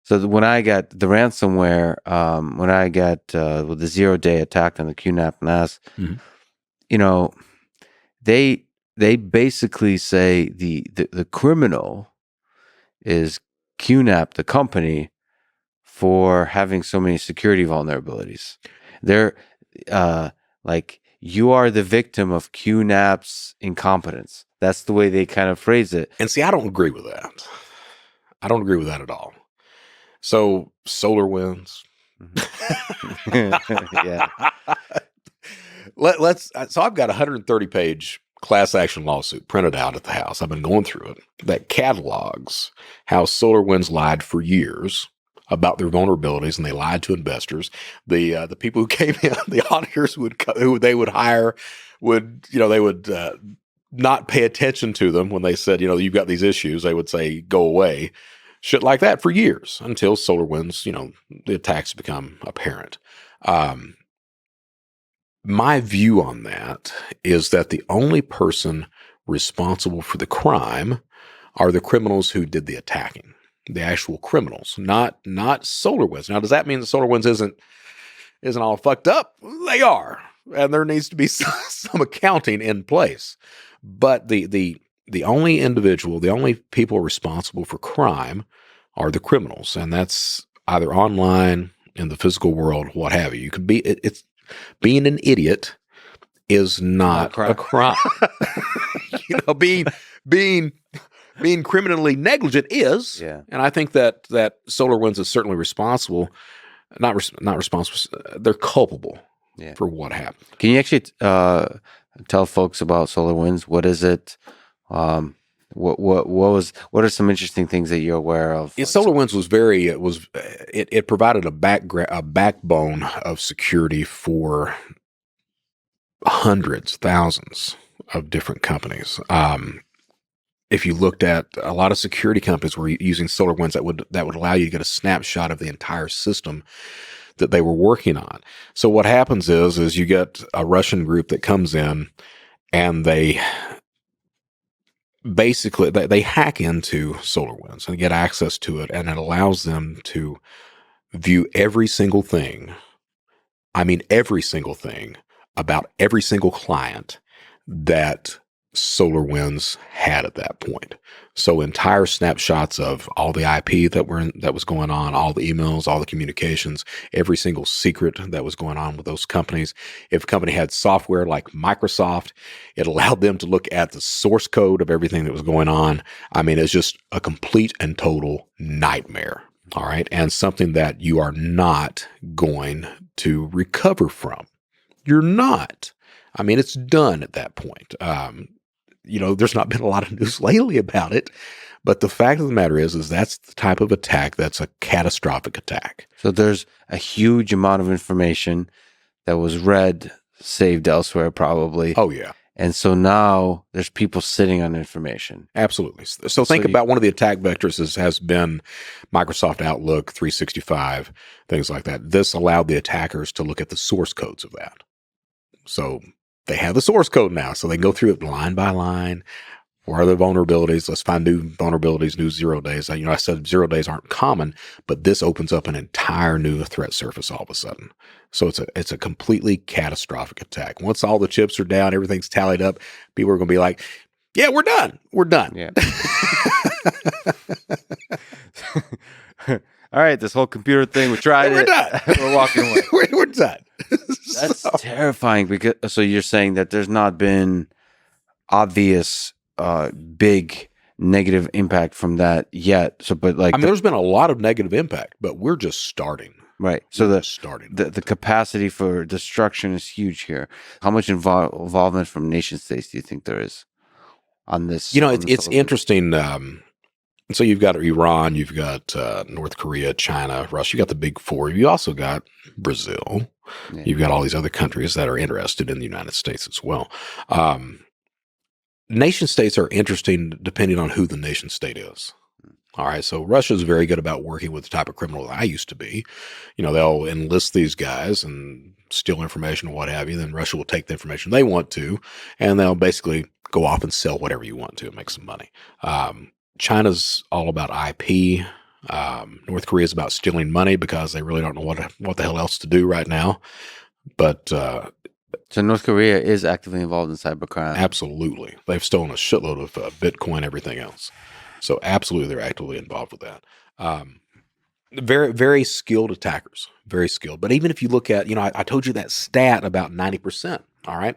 when I got the ransomware, when I got with the 0-day attack on the QNAP NAS, you know, they basically say the criminal is QNAP, the company, for having so many security vulnerabilities. They're like, you are the victim of QNAP's incompetence. That's the way they kind of phrase it. And see, I don't agree with that. I don't agree with that at all. So SolarWinds. Yeah. So I've got a 130-page class action lawsuit printed out at the house. I've been going through it that catalogs how SolarWinds lied for years about their vulnerabilities, and they lied to investors. The people who came in, the auditors who they would hire would not pay attention to them when they said, you've got these issues. They would say, go away. Shit like that for years until SolarWinds, the attacks become apparent. My view on that is that the only person responsible for the crime are the criminals who did the attacking, the actual criminals, not SolarWinds. Now, does that mean that SolarWinds isn't all fucked up? They are, and there needs to be some accounting in place. But the only individual, the only people responsible for crime are the criminals, and that's either online, in the physical world, what have you. You could be it's being an idiot is not a crime. Being criminally negligent is, and I think that SolarWinds is certainly responsible. Not responsible. They're culpable for what happened. Can you actually tell folks about SolarWinds? What is it? What are some interesting things that you're aware of? SolarWinds was it provided a backbone of security for hundreds, thousands of different companies. If you looked at a lot of security companies were using SolarWinds that would allow you to get a snapshot of the entire system that they were working on. So what happens is you get a Russian group that comes in and they basically they hack into SolarWinds and get access to it, and it allows them to view every single thing. I mean, every single thing about every single client that SolarWinds had at that point. So entire snapshots of all the IP that was going on, all the emails, all the communications, every single secret that was going on with those companies. If a company had software like Microsoft, it allowed them to look at the source code of everything that was going on. I mean, it's just a complete and total nightmare. All right. And something that you are not going to recover from. You're not. I mean, it's done at that point. There's not been a lot of news lately about it, but the fact of the matter is that's the type of attack that's a catastrophic attack. So there's a huge amount of information that was read, saved elsewhere probably. Oh, yeah. And so now there's people sitting on information. Absolutely. So think about one of the attack vectors has been Microsoft Outlook 365, things like that. This allowed the attackers to look at the source codes of that. So they have the source code now, so they can go through it line by line. Where are the vulnerabilities? Let's find new vulnerabilities, new 0 days. I said 0 days aren't common, but this opens up an entire new threat surface all of a sudden. So it's a completely catastrophic attack. Once all the chips are down, everything's tallied up, people are going to be like, yeah, we're done. We're done. Yeah. All right, this whole computer thing, we tried it. We're done. We're walking away. We're done. That's terrifying. Because so you're saying that there's not been obvious big negative impact from that yet. So, but there's been a lot of negative impact, but we're just starting. Right. So the capacity for destruction is huge here. How much involvement from nation states do you think there is on this? It's interesting. So you've got Iran, you've got North Korea, China, Russia. You got the big four. You also got Brazil. Yeah. You've got all these other countries that are interested in the United States as well. Nation states are interesting depending on who the nation state is. All right. So Russia is very good about working with the type of criminal that I used to be. They'll enlist these guys and steal information and what have you. Then Russia will take the information they want to, and they'll basically go off and sell whatever you want to and make some money. China's all about IP. North Korea is about stealing money because they really don't know what the hell else to do right now. But so North Korea is actively involved in cybercrime. Absolutely. They've stolen a shitload of Bitcoin, everything else. So absolutely, they're actively involved with that. Very, very skilled attackers, very skilled. But even if you look at, I told you that stat about 90%. All right.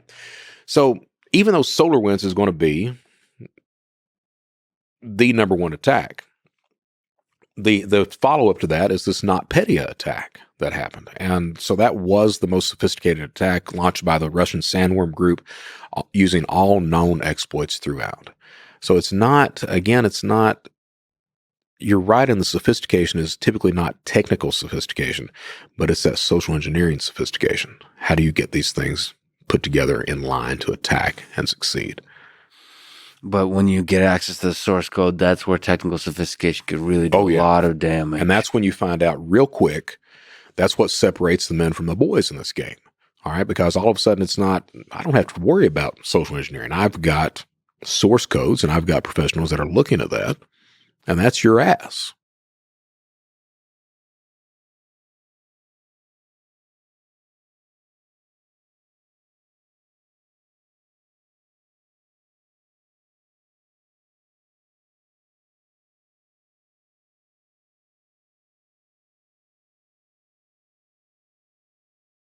So even though SolarWinds is going to be the number one attack, the follow-up to that is this NotPetya attack that happened. And so that was the most sophisticated attack launched by the Russian Sandworm group using all known exploits throughout. So it's not, you're right in the sophistication is typically not technical sophistication, but it's that social engineering sophistication. How do you get these things put together in line to attack and succeed? But when you get access to the source code, that's where technical sophistication could really do a lot of damage. And that's when you find out real quick, that's what separates the men from the boys in this game. All right. Because all of a sudden I don't have to worry about social engineering. I've got source codes and I've got professionals that are looking at that. And that's your ass.